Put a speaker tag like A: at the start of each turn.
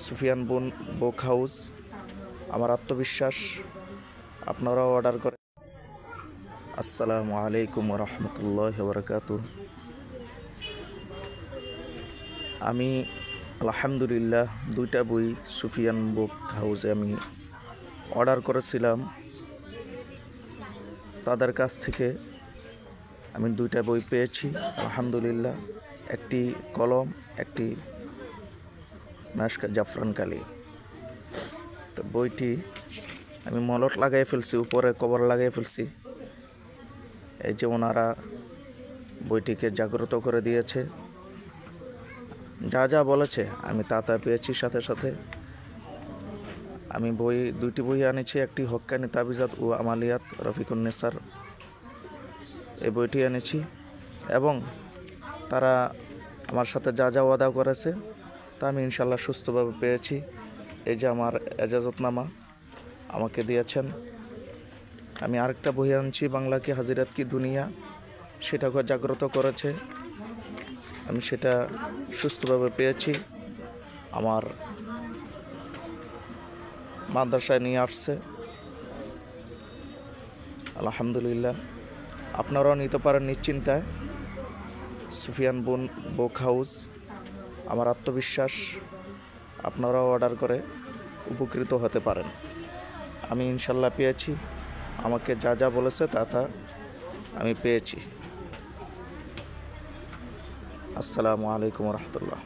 A: সুফিয়ান বুক house. আমার আত্মবিশ্বাস আপনারাও অর্ডার করেন। আসসালামু আলাইকুম রহমতুল্লাহি ওয়া বারাকাতুহু। আমি আলহামদুলিল্লাহ 2টা বই সুফিয়ান বুক হাউসে আমি অর্ডার করেছিলাম। তাদের কাছ থেকে আমি 2টা বই পেয়েছি আলহামদুলিল্লাহ। একটি কলম, একটি মেশকাত জাফরান কালি। তো বইটি আমি মলট লাগাই ফেলছি, উপরে কভার লাগাই ফেলছি। এই যে ওনারা বইটিকে জাগ্রত করে দিয়েছে, যা যা বলেছে আমি তা পেয়েছি। সাথে সাথে আমি 2টি বই আনেছি। একটি হক্কানি তাবিজাত ও আমালিয়াত রফিকুন্নেসার, এই বইটি এনেছি। এবং তারা আমার সাথে যা যা ওয়াদা করেছে তা আমি ইনশাল্লাহ সুস্থভাবে পেয়েছি। এই যে আমার এজাজতনামা আমাকে দিয়েছেন। আমি আরেকটা বই আনছি, বাংলা কি হাজিরাত কি দুনিয়া, সেটাকে জাগ্রত করেছে, আমি সেটা সুস্থভাবে পেয়েছি। আমার মাদ্রাসায় নিয়ে আসছে আলহামদুলিল্লাহ। আপনারাও নিতে পারেন নিশ্চিন্তায়। সুফিয়ান বুক হাউস। আমার আত্মবিশ্বাস আপনারাও অর্ডার করে উপকৃত হতে পারেন। আমি ইনশাল্লাহ পেয়েছি। আমাকে যা যা বলেছে তা আমি পেয়েছি। আসসালামু আলাইকুম রহমতুল্লাহ।